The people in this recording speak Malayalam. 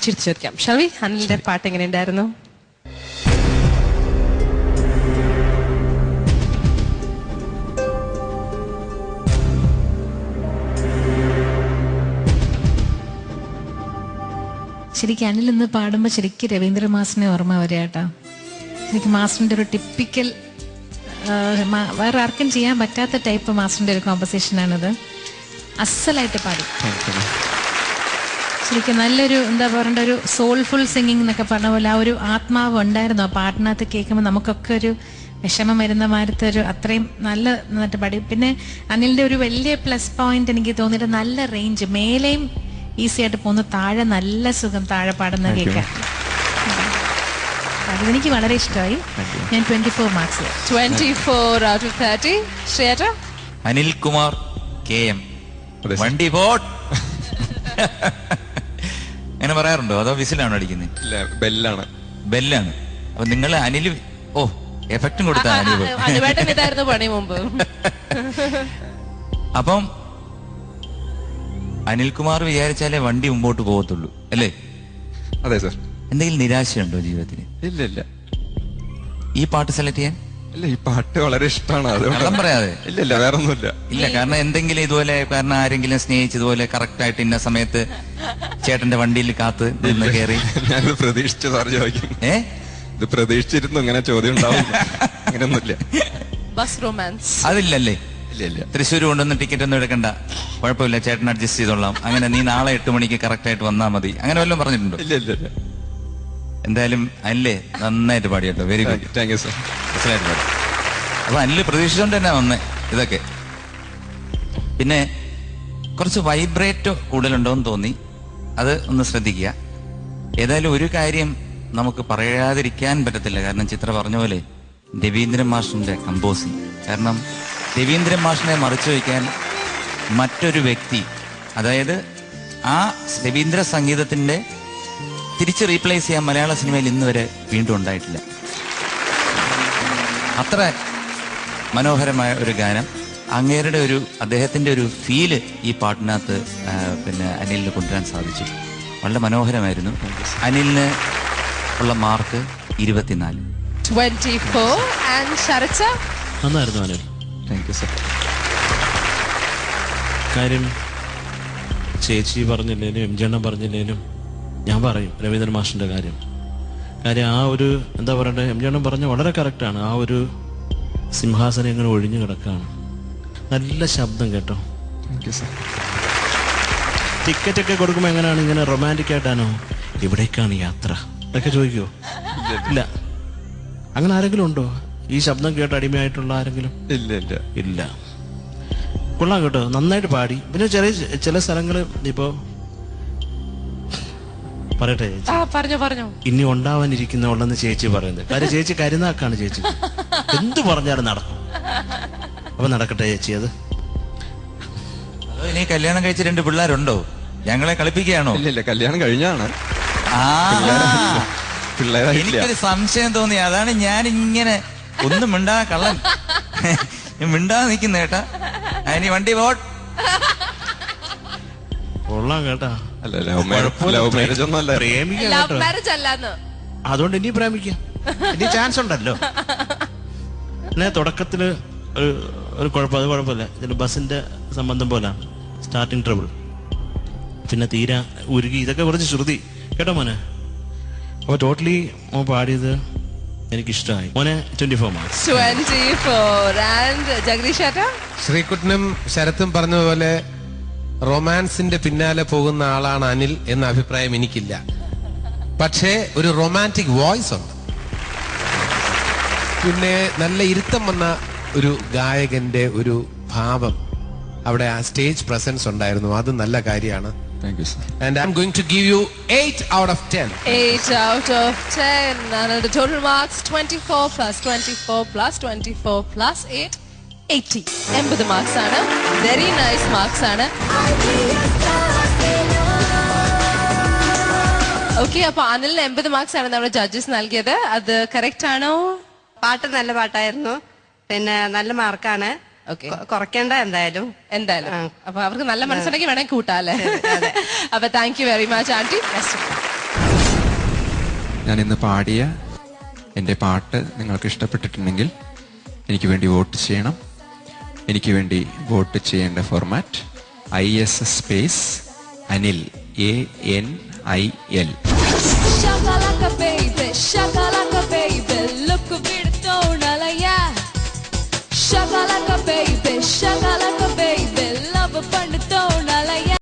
ചിരിച്ചു വയ്ക്കാം. ഷവി, അനിലിന്റെ പാട്ട് എങ്ങനെയുണ്ടായിരുന്നു? ശരിക്കും അനിൽ ഇന്ന് പാടുമ്പോൾ ശരിക്കും രവീന്ദ്ര മാസ്റ്ററിനെ ഓർമ്മ വരികേട്ടാ. ശരിക്കും മാസ്റ്ററിന്റെ ഒരു ടിപ്പിക്കൽ, വേറെ ആർക്കും ചെയ്യാൻ പറ്റാത്ത ടൈപ്പ് മാസ്റ്ററിന്റെ ഒരു കോമ്പസിഷനാണിത്. അസലായിട്ട് പാടി. ശരിക്കും നല്ലൊരു എന്താ പറയണ്ട, ഒരു സോൾഫുൾ സിംഗിങ് എന്നൊക്കെ പറഞ്ഞ പോലെ ആ ഒരു ആത്മാവ് ഉണ്ടായിരുന്നു ആ പാട്ടിനകത്ത് കേൾക്കുമ്പോൾ. നമുക്കൊക്കെ ഒരു വിഷമം വരുന്ന മാരത്തെ ഒരു അത്രയും നന്നായിട്ട് പാടി. പിന്നെ അനിലിന്റെ ഒരു വലിയ പ്ലസ് പോയിന്റ് എനിക്ക് തോന്നിയിട്ട് നല്ല റേഞ്ച്, മേലെയും ഈസി ആയിട്ട് പോകുന്നു, താഴെ നല്ല സുഖം താഴെ പാടുന്ന കേൾക്കാൻ. അതെനിക്ക് വളരെ ഇഷ്ടമായി. ഞാൻ 24 marks. 24 out of 30. Shreya? Anilkumar KM, വണ്ടി ബോട്ട് അങ്ങനെ പറയാറുണ്ടോ അതോ വിസിലാണോ അടിക്കുന്നത്? ബെല്ലാണ്. ബെല്ലാണ്. അപ്പൊ നിങ്ങൾ അനിൽ എഫക്റ്റും കൊടുത്താ ഇതായിരുന്നു പണി മുമ്പ്. അപ്പം അനിൽകുമാർ വിചാരിച്ചാലേ വണ്ടി മുമ്പോട്ട് പോകത്തുള്ളൂ അല്ലേ? അതെ സർ. എന്തെങ്കിലും നിരാശയുണ്ടോ ജീവിതത്തിൽ? ഇല്ല ഇല്ല. ഈ പാട്ട് സെലക്ട് ചെയ്യാൻ? ഇല്ല, ഈ പാട്ട് വളരെ ഇഷ്ടമാണ്. അത് പറയാതെ? ഇല്ല ഇല്ല, വേറെ ഒന്നുമില്ല. ഇല്ല, കാരണം എന്തെങ്കിലും ഇതുപോലെ, കാരണം ആരെങ്കിലും സ്നേഹിച്ചതുപോലെ കറക്റ്റ് ആയിട്ട് ഇന്ന സമയത്ത് ചേട്ടന്റെ വണ്ടിയിൽ കാത്ത് നിന്ന് കയറി ഞാനിത് പ്രതീക്ഷിച്ചു സാർ ചോദിക്കും. ഇത് പ്രതീക്ഷിച്ചിരുന്നു ഇങ്ങനെ ചോദ്യം ഉണ്ടാവും. അങ്ങനെയൊന്നുമില്ല. ബസ് റൊമാൻസ് അതില്ലല്ലേ? ഇല്ല ഇല്ല. തൃശ്ശൂർ കൊണ്ടുവന്ന് ടിക്കറ്റ് ഒന്നും എടുക്കണ്ട, കുഴപ്പമില്ല, ചേട്ടൻ അഡ്ജസ്റ്റ് ചെയ്തോളാം, അങ്ങനെ നീ നാളെ 8 മണിക്ക് കറക്റ്റ് ആയിട്ട് വന്നാൽ മതി, അങ്ങനെ വല്ലതും പറഞ്ഞിട്ടുണ്ടോ? ഇല്ല ഇല്ല ഇല്ല. എന്തായാലും അല്ലേ നന്നായിട്ട് പാടി കേട്ടോ. Very good. Thank you sir. മനസ്സിലായിട്ട് പാടി. അപ്പൊ അനില് പ്രതീക്ഷിച്ചോണ്ട് തന്നെ വന്നേ ഇതൊക്കെ. പിന്നെ കുറച്ച് വൈബ്രേറ്റോ കൂടുതലുണ്ടോന്ന് തോന്നി, അത് ഒന്ന് ശ്രദ്ധിക്കുക. ഏതായാലും ഒരു കാര്യം നമുക്ക് പറയാതിരിക്കാൻ പറ്റത്തില്ല, കാരണം ചിത്ര പറഞ്ഞ പോലെ രവീന്ദ്രൻ മാഷിന്റെ കമ്പോസിങ്. കാരണം രവീന്ദ്രൻ മാഷിനെ മറിച്ചു വയ്ക്കാൻ മറ്റൊരു വ്യക്തി, അതായത് ആ രവീന്ദ്ര സംഗീതത്തിന്റെ തിരിച്ച് റീപ്ലേസ് ചെയ്യാൻ മലയാള സിനിമയിൽ ഇന്ന് വരെ വീണ്ടും ഉണ്ടായിട്ടില്ല. അത്ര മനോഹരമായ ഒരു ഗാനം, അങ്ങേരുടെ ഒരു അദ്ദേഹത്തിന്റെ ഒരു ഫീല് ഈ പാട്ടിനകത്ത് പിന്നെ അനിലിന് കൊണ്ടുവരാൻ സാധിച്ചു. വളരെ മനോഹരമായിരുന്നു. അനിലിന് ഉള്ള മാർക്ക് 24. 24. And Sarath sir? നന്നായിരുന്നു അനിൽ. Thank you sir. കാര്യം ചേച്ചി പറഞ്ഞില്ലേലും എംജണ്ണൻ പറഞ്ഞില്ലേലും ഞാൻ പറയും രവീന്ദ്രൻ മാഷിന്റെ കാര്യം. ആ ഒരു എന്താ പറയണ്ടേ, എംജണ്ണൻ പറഞ്ഞ വളരെ കറക്റ്റാണ്. ആ ഒരു സിംഹാസനം ഇങ്ങനെ ഒഴിഞ്ഞു കിടക്കാണ്. നല്ല ശബ്ദം കേട്ടോ. Thank you sir. ടിക്കറ്റ് ഒക്കെ കൊടുക്കുമ്പോൾ എങ്ങനെയാണ്, ഇങ്ങനെ റൊമാൻറ്റിക് ആയിട്ടാണോ ഇവിടേക്കാണ് യാത്ര എന്നൊക്കെ ചോദിക്കുവോ? ഇല്ല. അങ്ങനെ ആരെങ്കിലും ഉണ്ടോ ഈ ശബ്ദം കേട്ട് അടിമയായിട്ടുള്ള ആരെങ്കിലും? ഇല്ല ഇല്ല ഇല്ല. കൊള്ളാം കേട്ടോ, നന്നായിട്ട് പാടി. പിന്നെ ചില സ്ഥലങ്ങൾ ഇപ്പോ പറയട്ടെ പറഞ്ഞു ഇനി ഉണ്ടാവാനിരിക്കുന്നവളെന്ന് ചേച്ചി പറയുന്നത്. കാര്യം ചേച്ചി കരുനാക്കാണ് ചേച്ചി, എന്ത് പറഞ്ഞാലും നടക്കും. അപ്പൊ നടക്കട്ടെ ചേച്ചി. അത് ഇനി കല്യാണം കഴിച്ച 2 പിള്ളേരുണ്ടോ? ഞങ്ങളെ കളിപ്പിക്കുകയാണോ? ഇല്ല ഇല്ല, കല്യാണം കഴിഞ്ഞാണ്. എനിക്കൊരു സംശയം തോന്നി, അതാണ് ഞാൻ ഇങ്ങനെ ഒന്നും മിണ്ടാ കള്ളൻ മിണ്ടാതെ നിൽക്കുന്ന കേട്ടാ. അതിന് വണ്ടി പോട്ട്. കൊള്ളാം കേട്ടാ. ലവ് മാരേജ് ഒന്നും അല്ല, ലവ് മാരേജ് അല്ലാന്ന്. അതുകൊണ്ട് ഇനി പ്രേമിക്കാം, ഇനി ചാൻസ് ഉണ്ടല്ലോ. പിന്നെ തുടക്കത്തില് ഒരു കുഴപ്പം, അത് കുഴപ്പമില്ല. ഇതിൽ ബസിന്റെ സംബന്ധം പോലെ സ്റ്റാർട്ടിങ് ട്രബിൾ, പിന്നെ തീരെ ഉരുകി, ഇതൊക്കെ കുറച്ച് ശ്രുതി കേട്ടോ മോനെ. അപ്പൊ ടോട്ടലി മോൻ പാടിയത് എനിക്കിഷ്ടമായി മോനെ. 24 മാർക്സ്. 24. ആൻഡ് ജഗദീഷ് ചേട്ടാ? ശ്രീകുട്ടനും ശരത്തും പറഞ്ഞതുപോലെ റൊമാൻസിന്റെ പിന്നാലെ പോകുന്ന ആളാണ് അനിൽ എന്ന അഭിപ്രായം എനിക്കില്ല. പക്ഷേ ഒരു റൊമാൻറ്റിക് വോയിസ് ഉണ്ട്. പിന്നെ നല്ല ഇരുത്തം വന്ന ഒരു ഗായകന്റെ ഒരു ഭാവം അവിടെ ആ സ്റ്റേജ് പ്രസൻസ് ഉണ്ടായിരുന്നു. അത് നല്ല കാര്യമാണ്. Thank you, sir. And I'm going to give you 8 out of 10. 8 out of 10. And the total marks 24 plus 24 plus 24 plus 8. 80. 80 marks ആണ്. Very nice marks ആണ്. Okay, അപ്പൊ അനിലിന് 80 marks ആണ് നമ്മുടെ ജഡ്ജസ് നൽകിയത്. അത് കറക്റ്റ് ആണോ? പാട്ട് നല്ല പാട്ടായിരുന്നു, പിന്നെ നല്ല മാർക്കാണ്. കുറയ്ക്കേണ്ട എന്തായാലും. അപ്പൊ അവർക്ക് നല്ല മനസ്സുണ്ടെങ്കിൽ വേണമെങ്കിൽ കൂട്ടാല്ലേ. അപ്പൊ thank you very much aunty. ഞാൻ ഇന്ന് പാടിയ എൻ്റെ പാട്ട് നിങ്ങൾക്ക് ഇഷ്ടപ്പെട്ടിട്ടുണ്ടെങ്കിൽ എനിക്ക് വേണ്ടി വോട്ട് ചെയ്യണം. എനിക്ക് വേണ്ടി വോട്ട് ചെയ്യേണ്ട format ISS space Anil ANIL. Shakalaka baby, shakalaka baby, look a bit of tone, yeah. Shakalaka baby, shakalaka.